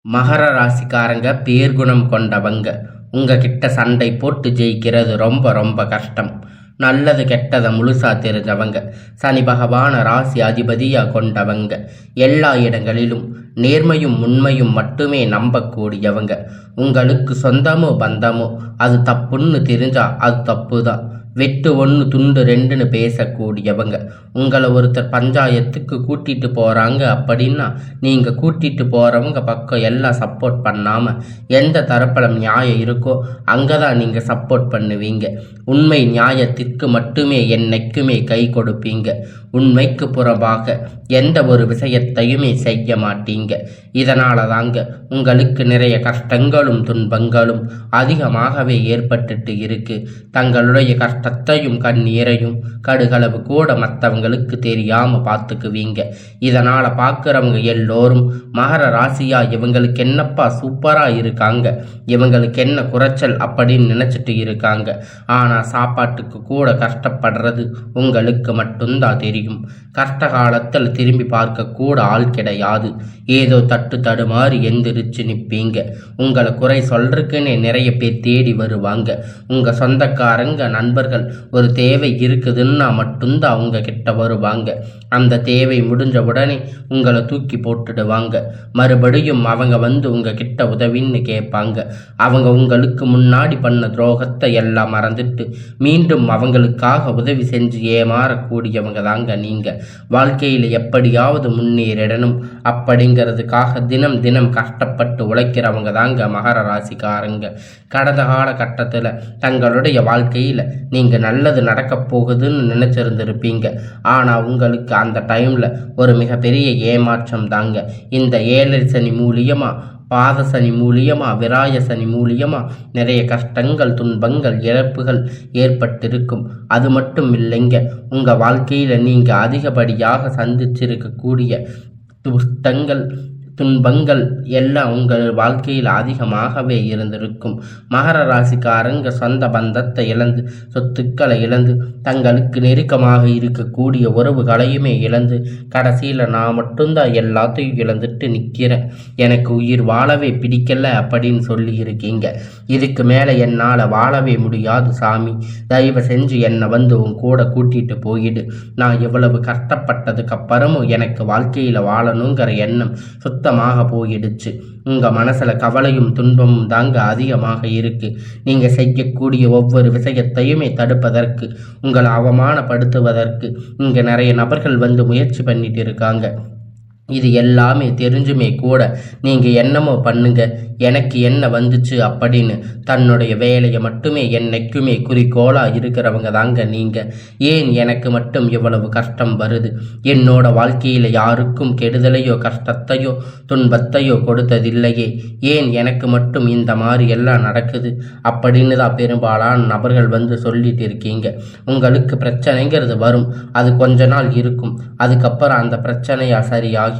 மகர ராசிக்காரங்க பேர்குணம் கொண்டவங்க. உங்ககிட்ட சண்டை போட்டு ஜெயிக்கிறது ரொம்ப ரொம்ப கஷ்டம். நல்லது கெட்டதை முழுசா தெரிஞ்சவங்க. சனி பகவான ராசி அதிபதியா கொண்டவங்க. எல்லா இடங்களிலும் நேர்மையும் உண்மையும் மட்டுமே நம்பக்கூடியவங்க. உங்களுக்கு சொந்தமோ பந்தமோ அது தப்புன்னு தெரிஞ்சா அது தப்பு தான். வெட்டு ஒன்று துண்டு ரெண்டுன்னு பேசக்கூடியவங்க. உங்களை ஒருத்தர் பஞ்சாயத்துக்கு கூட்டிட்டு போகிறாங்க அப்படின்னா நீங்கள் கூட்டிட்டு போகிறவங்க பக்கம் எல்லாம் சப்போர்ட் பண்ணாமல் எந்த தரப்பில் நியாயம் இருக்கோ அங்கே தான் நீங்கள் சப்போர்ட் பண்ணுவீங்க. உண்மை நியாயத்திற்கு மட்டுமே என்னைக்குமே கை கொடுப்பீங்க. உண்மைக்கு புறம்பாக எந்த ஒரு விஷயத்தையுமே செய்ய மாட்டீங்க. இதனால தாங்க உங்களுக்கு நிறைய கஷ்டங்களும் துன்பங்களும் அதிகமாகவே ஏற்பட்டுட்டு இருக்கு. தங்களுடைய கஷ்டத்தையும் கண்ணீரையும் கடுகளவு கூட மற்றவங்களுக்கு தெரியாம பார்த்துக்குவீங்க. இதனால பார்க்குறவங்க எல்லோரும் மகர ராசியா இவங்களுக்கு என்னப்பா சூப்பரா இருக்காங்க, இவங்களுக்கு என்ன குறைச்சல் அப்படின்னு நினைச்சிட்டு இருக்காங்க. ஆனா சாப்பாட்டுக்கு கூட கஷ்டப்படுறது உங்களுக்கு மட்டும்தான் தெரியும். கஷ்ட காலத்தில் திரும்பி பார்க்க கூட ஆள் கிடையாது. ஏதோ தட்டு தடுமாறி எந்திரிச்சு நிற்பீங்க. உங்களை குறை சொல்றதுக்குன்னே நிறைய பேர் தேடி வருவாங்க. உங்க சொந்தக்காரங்க நண்பர்கள் ஒரு தேவை இருக்குதுன்னா மட்டும்தான் அவங்க கிட்ட வருவாங்க. அந்த தேவை முடிஞ்ச உடனே உங்களை தூக்கி போட்டுடுவாங்க. மறுபடியும் அவங்க வந்து உங்க கிட்ட உதவின்னு கேட்பாங்க. அவங்க உங்களுக்கு முன்னாடி பண்ண துரோகத்தை எல்லாம் மறந்துட்டு மீண்டும் அவங்களுக்காக உதவி செஞ்சு ஏமாறக்கூடியவங்க தாங்க நீங்க. வாழ்க்கையில் எப்படியாவது முன்னேறிடணும் அப்படிங்கிறதுக்காக தினம் தினம் கஷ்டப்பட்டு உழைக்கிறவங்க தாங்க மகர ராசிக்காரங்க. கடந்த காலகட்டத்தில் தங்களுடைய வாழ்க்கையில் நீங்கள் நல்லது நடக்க போகுதுன்னு நினச்சிருந்துருப்பீங்க. ஆனால் உங்களுக்கு அந்த டைமில் ஒரு மிகப்பெரிய ஏமாற்றம் தாங்க. இந்த 7 சனி மூலியமாக, பாத சனி மூலியமா, விராய சனி மூலியமா நிறைய கஷ்டங்கள் துன்பங்கள் இழப்புகள் ஏற்பட்டிருக்கும். அது மட்டும் இல்லைங்க, உங்க வாழ்க்கையில நீங்க அதிகப்படியாக சந்திச்சிருக்கக்கூடிய துன்பங்கள் எல்லாம் உங்கள் வாழ்க்கையில் அதிகமாகவே இருந்திருக்கும். மகர ராசிக்காரங்க சொந்த பந்தத்தை இழந்து, சொத்துக்களை இழந்து, தங்களுக்கு நெருக்கமாக இருக்கக்கூடிய உறவுகளையுமே இழந்து, கடைசியில் நான் மட்டும்தான் எல்லாத்தையும் இழந்துட்டு நிற்கிறேன், எனக்கு உயிர் வாழவே பிடிக்கல அப்படின்னு சொல்லி இருக்கீங்க. இதுக்கு மேலே என்னால் வாழவே முடியாது சாமி, தயவு செஞ்சு என்னை வந்து உன் கூட கூட்டிட்டு போயிடு. நான் இவ்வளவு கஷ்டப்பட்டதுக்கு அப்புறமும் எனக்கு வாழ்க்கையில் வாழணுங்கிற எண்ணம் சுத்தமாக போயிடுச்சு. உங்க மனசுல கவலையும் துன்பமும் தாங்க அதிகமாக இருக்கு. நீங்க செய்யக்கூடிய ஒவ்வொரு விஷயத்தையுமே தடுப்பதற்கு, உங்களை அவமானப்படுத்துவதற்கு இங்க நிறைய நபர்கள் வந்து முயற்சி பண்ணிட்டு இருக்காங்க. இது எல்லாமே தெரிஞ்சுமே கூட நீங்கள் என்னமோ பண்ணுங்க, எனக்கு என்ன வந்துச்சு அப்படின்னு தன்னுடைய வேலையை மட்டுமே என்னைக்குமே குறிக்கோளாக இருக்கிறவங்க தாங்க நீங்கள். ஏன் எனக்கு மட்டும் இவ்வளவு கஷ்டம் வருது, என்னோட வாழ்க்கையில் யாருக்கும் கெடுதலையோ கஷ்டத்தையோ துன்பத்தையோ கொடுத்ததில்லையே, ஏன் எனக்கு மட்டும் இந்த மாதிரி எல்லாம் நடக்குது அப்படின்னு தான் பெரும்பாலான நபர்கள் வந்து சொல்லிட்டு இருக்கீங்க. உங்களுக்கு பிரச்சனைங்கிறது வரும், அது கொஞ்ச நாள் இருக்கும், அதுக்கப்புறம் அந்த பிரச்சனையா சரியாகிடும்.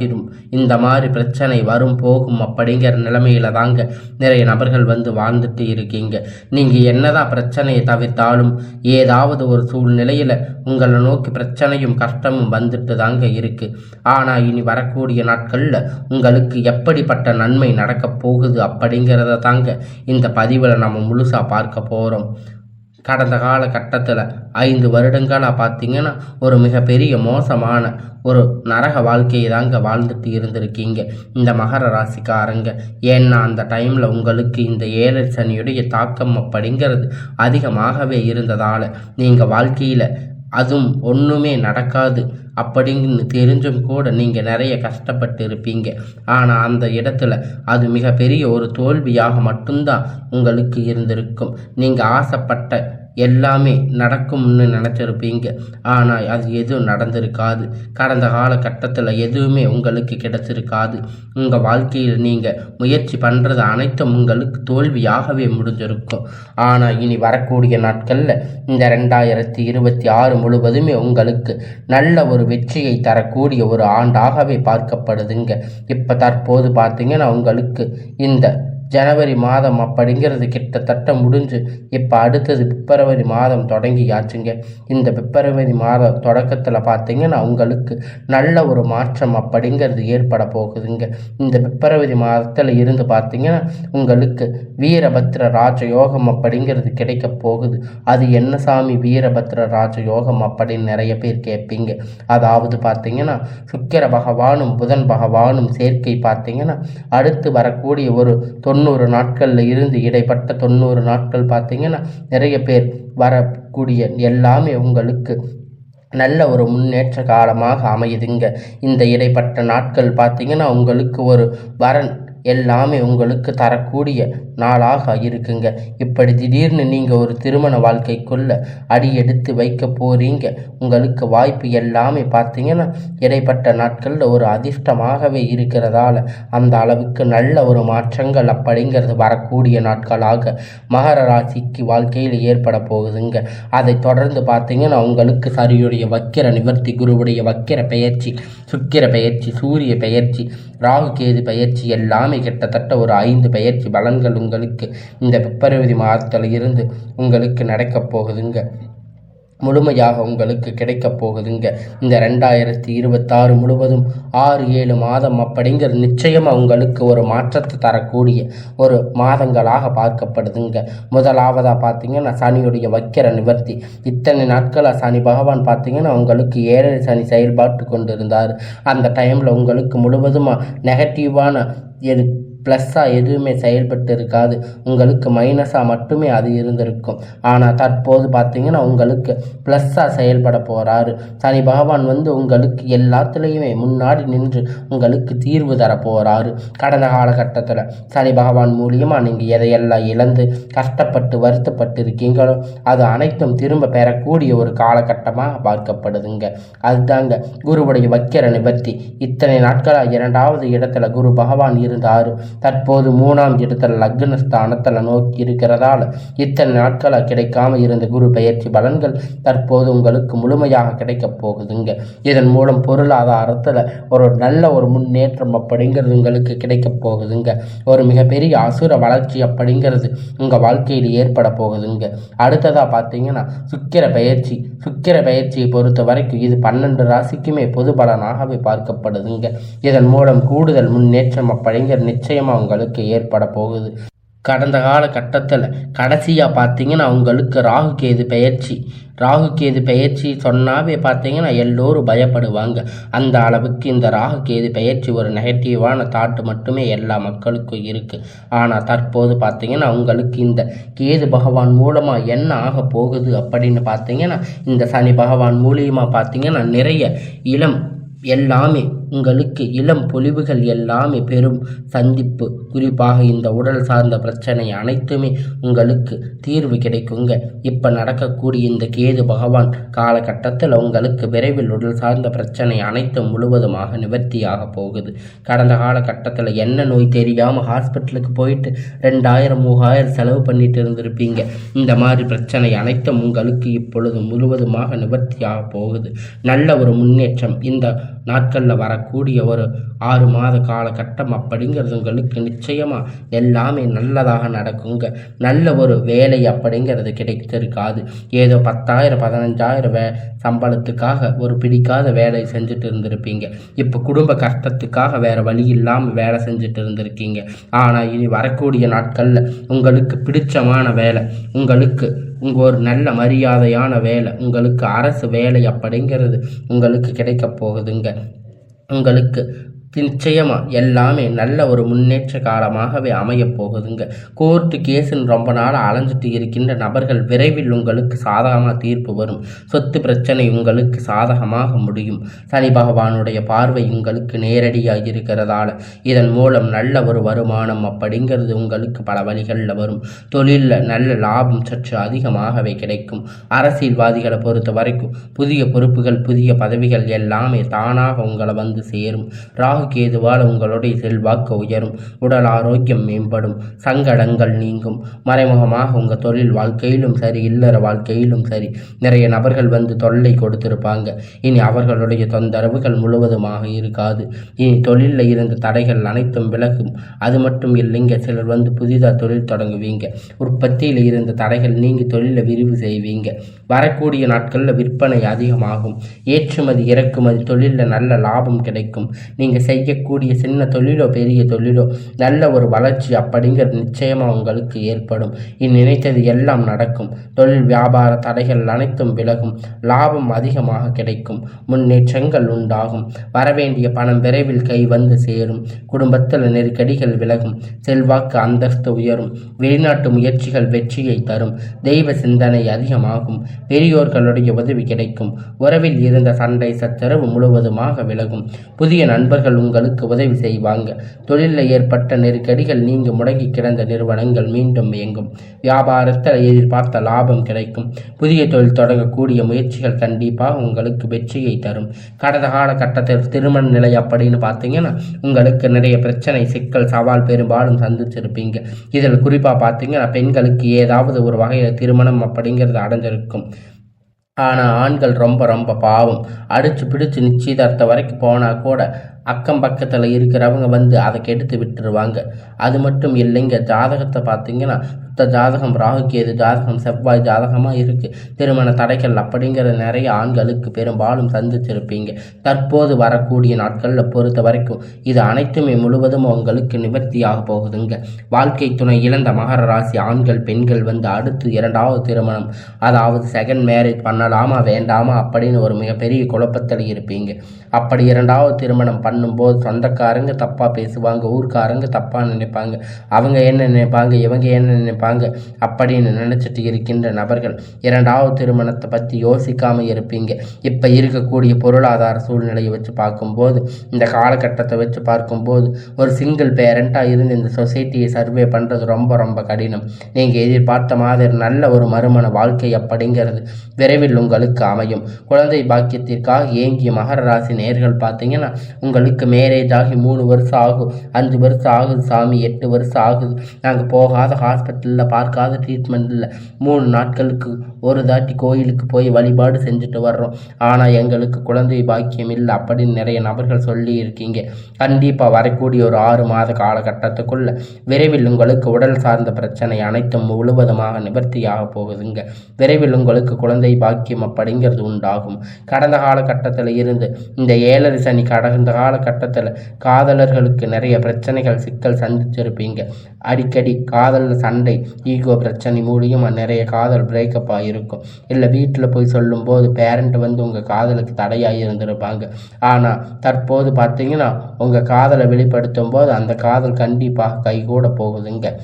இந்த மாதிரி பிரச்சனை வரும் போகும் அப்படிங்கிற நிலைமையில தாங்க நிறைய நபர்கள் வந்து வாழ்ந்துட்டு இருக்கீங்க. நீங்க என்னதான் பிரச்சனையை தவிர்த்தாலும் ஏதாவது ஒரு சூழ்நிலையில உங்களை நோக்கி பிரச்சனையும் கஷ்டமும் வந்துட்டு தாங்க இருக்கு. ஆனா இனி வரக்கூடிய நாட்கள்ல உங்களுக்கு எப்படிப்பட்ட நன்மை நடக்க போகுது அப்படிங்கிறத தாங்க இந்த பதிவில் நம்ம முழுசா பார்க்க போறோம். கடந்த காலகட்டத்தில் 5 வருடங்களாக பார்த்தீங்கன்னா ஒரு மிகப்பெரிய மோசமான ஒரு நரக வாழ்க்கையை தாங்க வாழ்ந்துட்டு இருந்திருக்கீங்க இந்த மகர ராசிக்காரங்க. ஏன்னா அந்த டைமில் உங்களுக்கு இந்த 7 சனியுடைய தாக்கம் அப்படிங்கிறது அதிகமாகவே இருந்ததால் நீங்கள் வாழ்க்கையில் அதுவும் ஒன்றுமே நடக்காது அப்படின்னு தெரிஞ்சும் கூட நீங்கள் நிறைய கஷ்டப்பட்டு இருப்பீங்க. ஆனால் அந்த இடத்துல அது மிகப்பெரிய ஒரு தோல்வியாக மட்டும்தான் உங்களுக்கு இருந்திருக்கும். நீங்கள் ஆசைப்பட்ட எல்லாமே நடக்கும்னு நினச்சிருப்பீங்க, ஆனால் அது எதுவும் நடந்திருக்காது. கடந்த காலகட்டத்தில் எதுவுமே உங்களுக்கு கிடைச்சிருக்காது. உங்கள் வாழ்க்கையில் நீங்கள் முயற்சி பண்ணுறது அனைத்தும் உங்களுக்கு தோல்வியாகவே முடிஞ்சிருக்கும். ஆனால் இனி வரக்கூடிய நாட்களில் இந்த 2026 முழுவதுமே உங்களுக்கு நல்ல ஒரு வெற்றியை தரக்கூடிய ஒரு ஆண்டாகவே பார்க்கப்படுதுங்க. இப்போ தற்போது பார்த்தீங்கன்னா உங்களுக்கு இந்த ஜனவரி மாதம் அப்படிங்கிறது கிட்டத்தட்ட முடிஞ்சு இப்போ அடுத்தது பிப்ரவரி மாதம் தொடங்கியாச்சுங்க. இந்த பிப்ரவரி மாதம் தொடக்கத்தில் பார்த்தீங்கன்னா உங்களுக்கு நல்ல ஒரு மாற்றம் அப்படிங்கிறது ஏற்பட போகுதுங்க. இந்த பிப்ரவரி மாதத்தில் இருந்து பார்த்தீங்கன்னா உங்களுக்கு வீரபத்ர ராஜயோகம் அப்படிங்கிறது கிடைக்க போகுது. அது என்ன சாமி வீரபத்ர ராஜயோகம் அப்படின்னு நிறைய பேர் கேட்பீங்க. அதாவது பார்த்தீங்கன்னா சுக்கிர பகவானும் புதன் பகவானும் சேர்க்கை பார்த்தீங்கன்னா அடுத்து வரக்கூடிய ஒரு 90 நாட்களில் இருந்து இடைப்பட்ட 90 நாட்கள் பார்த்தீங்கன்னா நிறைய பேர் வரக்கூடிய எல்லாமே உங்களுக்கு நல்ல ஒரு முன்னேற்ற காலமாக அமையுதுங்க. இந்த இடைப்பட்ட நாட்கள் பார்த்தீங்கன்னா உங்களுக்கு ஒரு வரன் எல்லாமே உங்களுக்கு தரக்கூடிய நாளாக இருக்குங்க. இப்படி திடீர்னு நீங்கள் ஒரு திருமண வாழ்க்கைக்குள்ள அடி எடுத்து வைக்க போறீங்க. உங்களுக்கு வாய்ப்பு எல்லாமே பார்த்தீங்கன்னா இடைப்பட்ட நாட்களில் ஒரு அதிர்ஷ்டமாகவே இருக்கிறதால அந்த அளவுக்கு நல்ல ஒரு மாற்றங்கள் அப்படிங்கிறது வரக்கூடிய நாட்களாக மகர ராசிக்கு வாழ்க்கையில் ஏற்பட போகுதுங்க. அதை தொடர்ந்து பார்த்தீங்கன்னா உங்களுக்கு சரியுடைய வக்கிர நிவர்த்தி, குருவுடைய வக்கிர பெயர்ச்சி, சுக்கிர பெயர்ச்சி, சூரிய பெயர்ச்சி, ராகு கேது பெயர்ச்சி எல்லாமே கிட்டத்தட்ட ஒரு 5 பெயர்ச்சி பலன்கள் உங்களுக்கு இந்த பிப்ரவரி மாதத்தில் இருந்து உங்களுக்கு நடக்கப் போகுதுங்க. முழுமையாக உங்களுக்கு கிடைக்கப் போகுதுங்க. இந்த 2026 முழுவதும் 6-7 மாதம் அப்படிங்கிறது நிச்சயமாக உங்களுக்கு ஒரு மாற்றத்தை தரக்கூடிய ஒரு மாதங்களாக பார்க்கப்படுதுங்க. முதலாவதாக பார்த்தீங்கன்னா சனியுடைய வக்கிர நிவர்த்தி. இத்தனை நாட்களாக சனி பகவான் பார்த்தீங்கன்னா உங்களுக்கு 7 சனி செயல்பாட்டு கொண்டு இருந்தார். அந்த டைமில் உங்களுக்கு முழுவதுமாக நெகட்டிவான ப்ளஸ்ஸாக எதுவுமே செயல்பட்டு இருக்காது. உங்களுக்கு மைனஸாக மட்டுமே அது இருந்திருக்கும். ஆனால் தற்போது பார்த்தீங்கன்னா உங்களுக்கு ப்ளஸ்ஸாக செயல்பட போகிறாரு. சனி பகவான் உங்களுக்கு எல்லாத்துலேயுமே முன்னாடி நின்று உங்களுக்கு தீர்வு தர போகிறாரு. கடந்த காலகட்டத்தில் சனி பகவான் மூலியமாக நீங்கள் எதையெல்லாம் இழந்து கஷ்டப்பட்டு வருத்தப்பட்டு இருக்கீங்களோ அது அனைத்தும் திரும்ப பெறக்கூடிய ஒரு காலகட்டமாக பார்க்கப்படுதுங்க. அதுதாங்க குருவுடைய வக்கிர நிவர்த்தி. இத்தனை நாட்களாக 2வது இடத்துல குரு பகவான் இருந்தார். தற்போது 3ஆம் இடத்துல லக்னஸ்தானத்தில் நோக்கி இருக்கிறதால இத்தனை நாட்களாக கிடைக்காம இருந்த குரு பெயர்ச்சி பலன்கள் தற்போது உங்களுக்கு முழுமையாக கிடைக்கப் போகுதுங்க. இதன் மூலம் பொருளாதாரத்தில் ஒரு நல்ல ஒரு முன்னேற்றம் அப்படிங்கிறது உங்களுக்கு கிடைக்கப் போகுதுங்க. ஒரு மிகப்பெரிய அசுர வளர்ச்சி அப்படிங்கிறது உங்கள் வாழ்க்கையில் ஏற்பட போகுதுங்க. அடுத்ததாக பார்த்தீங்கன்னா சுக்கிர பெயர்ச்சி. சுக்கிர பெயர்ச்சியை பொறுத்த வரைக்கும் இது 12 ராசிக்குமே பொது பலனாகவே பார்க்கப்படுதுங்க. இதன் மூலம் கூடுதல் முன்னேற்றம் அப்படிங்கிற நிச்சயமாக உங்களுக்கு ஏற்பட போகுது. கடந்த காலகட்டத்தில் கடைசியாக பார்த்தீங்கன்னா உங்களுக்கு ராகு கேது பெயர்ச்சி சொன்னாவே பார்த்தீங்கன்னா எல்லோரும் பயப்படுவாங்க. அந்த அளவுக்கு இந்த ராகு கேது பெயர்ச்சி ஒரு நெகட்டிவான தாட்டு மட்டுமே எல்லா மக்களுக்கும் இருக்குது. ஆனால் தற்போது பார்த்தீங்கன்னா உங்களுக்கு இந்த கேது பகவான் மூலமாக என்ன ஆக போகுது அப்படின்னு பார்த்தீங்கன்னா இந்த சனி பகவான் மூலியமாக பார்த்தீங்கன்னா நிறைய எல்லாமே உங்களுக்கு இளம் பொலிவுகள் எல்லாமே பெரும் சந்திப்பு. குறிப்பாக இந்த உடல் சார்ந்த பிரச்சனை அனைத்துமே உங்களுக்கு தீர்வு கிடைக்குங்க. இப்போ நடக்கக்கூடிய இந்த கேது பகவான் காலகட்டத்தில் உங்களுக்கு விரைவில் உடல் சார்ந்த பிரச்சனை அனைத்தும் முழுவதுமாக நிவர்த்தியாக போகுது. கடந்த காலகட்டத்தில் என்ன நோய் தெரியாமல் ஹாஸ்பிட்டலுக்கு போயிட்டு 2000-3000 செலவு பண்ணிட்டு இருந்திருப்பீங்க. இந்த மாதிரி பிரச்சனை அனைத்தும் உங்களுக்கு இப்பொழுது முழுவதுமாக நிவர்த்தியாக போகுது. நல்ல ஒரு முன்னேற்றம் இந்த நாட்களில் வரக்கூடிய ஒரு 6 மாத காலகட்டம் அப்படிங்கிறது உங்களுக்கு நிச்சயமாக எல்லாமே நல்லதாக நடக்குங்க. நல்ல ஒரு வேலை அப்படிங்கிறது கிடைத்திருக்காது. ஏதோ 10,000 15,000 சம்பளத்துக்காக ஒரு பிடிக்காத வேலை செஞ்சுட்டு இருந்திருப்பீங்க. இப்போ குடும்ப கஷ்டத்துக்காக வேறு வழி இல்லாமல் வேலை செஞ்சுட்டு இருந்திருக்கீங்க. ஆனால் இனி வரக்கூடிய நாட்களில் உங்களுக்கு பிடிச்சமான வேலை, உங்களுக்கு ஒரு நல்ல மரியாதையான வேலை, உங்களுக்கு அரசு வேலை அப்படிங்கிறது உங்களுக்கு கிடைக்க போகுதுங்க. உங்களுக்கு நிச்சயமாக எல்லாமே நல்ல ஒரு முன்னேற்ற காலமாகவே அமையப் போகுதுங்க. கோர்ட்டு கேஸுன்னு ரொம்ப நாள் அலைஞ்சிட்டு இருக்கின்ற நபர்கள் விரைவில் உங்களுக்கு சாதகமாக தீர்ப்பு வரும். சொத்து பிரச்சனை உங்களுக்கு சாதகமாக முடியும். சனி பகவானுடைய பார்வை உங்களுக்கு நேரடியாக இருக்கிறதால இதன் மூலம் நல்ல ஒரு வருமானம் அப்படிங்கிறது உங்களுக்கு பல வழிகளில் வரும். தொழிலில் நல்ல லாபம் சற்று அதிகமாகவே கிடைக்கும். அரசியல்வாதிகளை பொறுத்த வரைக்கும் புதிய பொறுப்புகள், புதிய பதவிகள் எல்லாமே தானாக உங்களை வந்து சேரும். ராகு கேதுவால் உங்களுடைய செல்வாக்கு உயரும், உடல் ஆரோக்கியம் மேம்படும், சங்கடங்கள் நீங்கும். மறைமுகமாக உங்கள் தொழில் வாழ்க்கையிலும் சரி, இல்லற வாழ்க்கையிலும் சரி, நிறைய நபர்கள் வந்து தொல்லை கொடுத்திருப்பாங்க. இனி அவர்களுடைய தொந்தரவுகள் முழுவதுமாக இருக்காது. இனி தொழிலில் இருந்த தடைகள் அனைத்தும் விலகும். அது மட்டும் இல்லைங்க, சிலர் வந்து புதிதாக தொழில் தொடங்குவீங்க. உற்பத்தியில் இருந்த தடைகள் நீங்கி தொழிலை விரிவு செய்வீங்க. வரக்கூடிய நாட்களில் விற்பனை அதிகமாகும். ஏற்றுமதி இறக்குமதி தொழிலில் நல்ல லாபம் கிடைக்கும். நீங்கள் செய்யக்கூடிய சின்ன தொழிலோ பெரிய தொழிலோ நல்ல ஒரு வளர்ச்சி அப்படிங்கிறது நிச்சயமாக உங்களுக்கு ஏற்படும். நினைத்தது எல்லாம் நடக்கும். தொழில் வியாபார தடைகள் அனைத்தும் விலகும். லாபம் அதிகமாக கிடைக்கும். முன்னேற்றங்கள் உண்டாகும். வரவேண்டிய பணம் விரைவில் கை வந்து சேரும். குடும்பத்தில் நெருக்கடிகள் விலகும். செல்வாக்கு அந்தஸ்து உயரும். வெளிநாட்டு முயற்சிகள் வெற்றியை தரும். தெய்வ சிந்தனை அதிகமாகும். பெரியோர்களுடைய உதவி கிடைக்கும். உறவில் இருந்த சண்டை சச்சரவு முழுவதுமாக விலகும். புதிய நண்பர்கள் உங்களுக்கு உதவி செய்வாங்க. தொழிலில் ஏற்பட்ட நெருக்கடிகள் நீங்க முடங்கி கிடந்த நிறுவனங்கள் மீண்டும் இயங்கும். வியாபாரத்தில் எதிர்பார்த்த லாபம் கிடைக்கும். புதிய தொழில் தொடங்கக்கூடிய முயற்சிகள் கண்டிப்பாக உங்களுக்கு வெற்றியை தரும். கடந்த காலகட்டத்தில் திருமண நிலை அப்படின்னு பார்த்தீங்கன்னா உங்களுக்கு நிறைய பிரச்சனை, சிக்கல், சவால் பெரும்பாலும் சந்திச்சிருப்பீங்க. இதில் குறிப்பாக பார்த்தீங்கன்னா பெண்களுக்கு ஏதாவது ஒரு வகையில் திருமணம் அப்படிங்கிறது அடைஞ்சிருக்கும். ஆனால் ஆண்கள் ரொம்ப ரொம்ப பாவம். அடித்து பிடிச்சி நிச்சயதார்த்தம் வரைக்கும் போனால் கூட அக்கம் பக்கத்தில் இருக்கிறவங்க வந்து அதை கெடுத்து விட்டுருவாங்க. அது மட்டும் இல்லைங்க, ஜாதகத்தை பார்த்தீங்கன்னா ஜாதகம் ராகுகேது ஜாதகம், செவ்வாய் ஜாதகமாக இருக்குது. திருமண தடைகள் அப்படிங்கிற நிறைய ஆண்களுக்கு பெரும்பாலும் சந்திச்சிருப்பீங்க. தற்போது வரக்கூடிய நாட்களில் பொறுத்த வரைக்கும் இது அனைத்துமே முழுவதும் உங்களுக்கு நிவர்த்தியாக போகுதுங்க. வாழ்க்கை துணை இழந்த மகர ராசி ஆண்கள் பெண்கள் வந்து அடுத்து இரண்டாவது திருமணம், அதாவது செகண்ட் மேரேஜ் பண்ணலாமா வேண்டாமா அப்படின்னு ஒரு மிகப்பெரிய குழப்பத்தில் இருப்பீங்க. அப்படி இரண்டாவது திருமணம் பண்ணும்போது சொந்தக்காரங்க தப்பாக பேசுவாங்க, ஊர்க்காரங்க தப்பாக நினைப்பாங்க, அவங்க என்ன நினைப்பாங்க, இவங்க என்ன நினைப்பாங்க அப்படின்னு நினைச்சிட்டு இருக்கின்ற நபர்கள் இரண்டாவது திருமணத்தை பற்றி யோசிக்காமல் இருப்பீங்க. இப்போ இருக்கக்கூடிய பொருளாதார சூழ்நிலையை வச்சு பார்க்கும்போது, இந்த காலகட்டத்தை வச்சு பார்க்கும்போது ஒரு சிங்கிள் பேரண்ட்டாக இருந்து இந்த சொசைட்டியை சர்வே பண்ணுறது ரொம்ப ரொம்ப கடினம். நீங்கள் எதிர்பார்த்த மாதிரி நல்ல ஒரு மறுமண வாழ்க்கை அப்படிங்கிறது விரைவில் உங்களுக்கு அமையும். குழந்தை பாக்கியத்திற்காக ஏங்கிய மகர ராசி நேயர்கள் பார்த்தீங்கன்னா உங்களுக்கு மேரேஜ் ஆகி 3 வருஷம் ஆகும், 5 வருஷம் ஆகுது சாமி, 8 வருஷம் ஆகுது, நாங்கள் போகாத ஹாஸ்பிட்டலில் பார்க்காத ட்ரீட்மெண்ட் இல்லை, 3 நாட்களுக்கு ஒரு தாட்டி கோயிலுக்கு போய் வழிபாடு செஞ்சுட்டு வர்றோம், ஆனால் எங்களுக்கு குழந்தை பாக்கியம் இல்லை அப்படின்னு நிறைய நபர்கள் சொல்லி இருக்கீங்க. கண்டிப்பாக வரக்கூடிய ஒரு 6 மாத காலகட்டத்துக்குள்ள விரைவில் உங்களுக்கு உடல் சார்ந்த பிரச்சனை அனைத்தும் முழுவதுமாக நிவர்த்தியாக போகுதுங்க. விரைவில் உங்களுக்கு குழந்தை பாக்கியம் அப்படிங்கிறது உண்டாகும். கடந்த காலகட்டத்தில் இருந்து இந்த 7 சனி கடந்த காலகட்டத்தில் காதலர்களுக்கு நிறைய பிரச்சனைகள் சிக்கல் சந்திச்சிருப்பீங்க. அடிக்கடி காதலில் சண்டை, ஈகோ பிரச்சனை மூலியமாக நிறைய காதல் பிரேக்கப் ஆகிருக்கும். இல்லை வீட்டில் போய் சொல்லும்போது பேரண்ட் வந்து உங்கள் காதலுக்கு தடையாக இருந்திருப்பாங்க. ஆனால் தற்போது பார்த்தீங்கன்னா உங்கள் காதலை வெளிப்படுத்தும் போது அந்த காதல் கண்டிப்பாக கைகூட போகுதுங்க.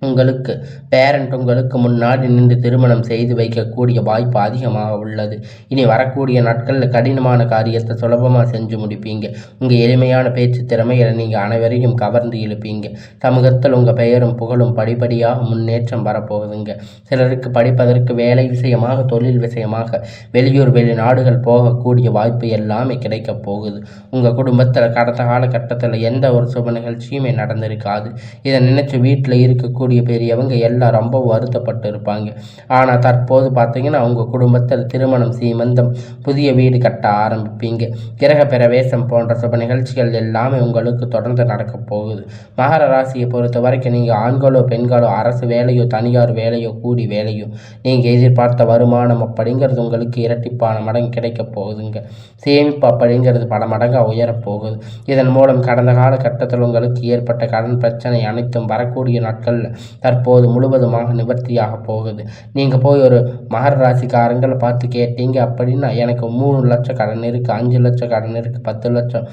உங்களுக்கு பேரண்ட் உங்களுக்கு முன்னாடி நின்று திருமணம் செய்து வைக்கக்கூடிய வாய்ப்பு அதிகமாக உள்ளது. இனி வரக்கூடிய நாட்களில் கடினமான காரியத்தை சுலபமாக செஞ்சு முடிப்பீங்க. உங்கள் எளிமையான பேச்சு திறமைகளை நீங்கள் அனைவரையும் கவர்ந்து இழுப்பீங்க. சமூகத்தில் உங்கள் பெயரும் புகழும் படிப்படியாக முன்னேற்றம் வரப்போகுதுங்க. சிலருக்கு படிப்பதற்கு வேலை விஷயமாக, தொழில் விஷயமாக வெளியூர் வெளிநாடுகள் போகக்கூடிய வாய்ப்பு எல்லாமே கிடைக்கப் போகுது. உங்கள் குடும்பத்தில் கடந்த காலகட்டத்தில் எந்த ஒரு சுப நிகழ்ச்சியுமே நடந்திருக்காது. இதை நினைச்சு வீட்டில் இருக்கக்கூடிய பெரியவங்க எல்லாம் ரொம்ப வருத்தப்பட்டு இருப்பாங்க. ஆனால் தற்போது பார்த்தீங்கன்னா உங்கள் குடும்பத்தில் திருமணம், சீமந்தம், புதிய வீடு கட்ட ஆரம்பிப்பீங்க. கிரக பிரவேசம் போன்ற சுப நிகழ்ச்சிகள் எல்லாமே உங்களுக்கு தொடர்ந்து நடக்க போகுது. மகர ராசியை பொறுத்த வரைக்கும் நீங்கள் ஆண்களோ பெண்களோ, அரசு வேலையோ தனியார் வேலையோ கூடி வேலையோ, நீங்கள் எதிர்பார்த்த வருமானம் அப்படிங்கிறது உங்களுக்கு இரட்டிப்பான மடங்கு கிடைக்க போகுதுங்க. சேமிப்பு அப்படிங்கிறது பல மடங்காக உயரப்போகுது. இதன் மூலம் கடந்த காலகட்டத்தில் உங்களுக்கு ஏற்பட்ட கடன் பிரச்சனை அனைத்தும் வரக்கூடிய நாட்களில் தற்போது முழுவதுமாக நிவர்த்தியாக போகுது. நீங்கள் போய் ஒரு மகர ராசிக்காரங்களை பார்த்து கேட்டீங்க அப்படின்னா எனக்கு 3 லட்சம் கடன் இருக்குது, 5 லட்சம் கடன் இருக்குது, 10 லட்சம்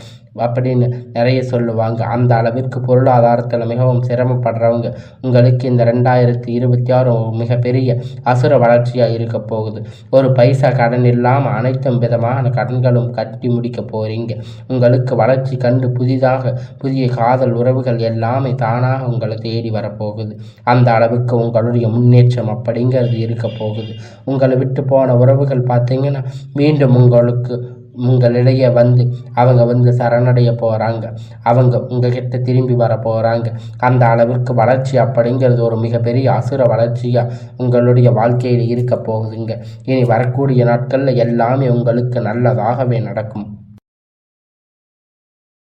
அப்படின்னு நிறைய சொல்லுவாங்க. அந்த அளவிற்கு பொருளாதாரத்தில் மிகவும் சிரமப்படுறவங்க உங்களுக்கு இந்த 2026 மிகப்பெரிய அசுர வளர்ச்சியாக இருக்க போகுது. ஒரு பைசா கடன் இல்லாமல் அனைத்தும் விதமான கடன்களும் கட்டி முடிக்க போகிறீங்க. உங்களுக்கு வளர்ச்சி கண்டு புதிய காதல் உறவுகள் எல்லாமே தானாக உங்களை தேடி வரப்போகுது. அந்த அளவுக்கு உங்களுடைய முன்னேற்றம் அப்படிங்கிறது இருக்க போகுது. உங்களை விட்டு போன உறவுகள் பார்த்தீங்கன்னா மீண்டும் உங்களுக்கு உங்களிடையே வந்து அவங்க சரணடைய போகிறாங்க. அவங்க உங்ககிட்ட திரும்பி வர போகிறாங்க. அந்த அளவிற்கு வளர்ச்சி அப்படிங்கிறது ஒரு மிகப்பெரிய அசுர வளர்ச்சியாக உங்களுடைய வாழ்க்கையில் இருக்க போகுதுங்க. இனி வரக்கூடிய நாட்களில் எல்லாமே உங்களுக்கு நல்லதாகவே நடக்கும்.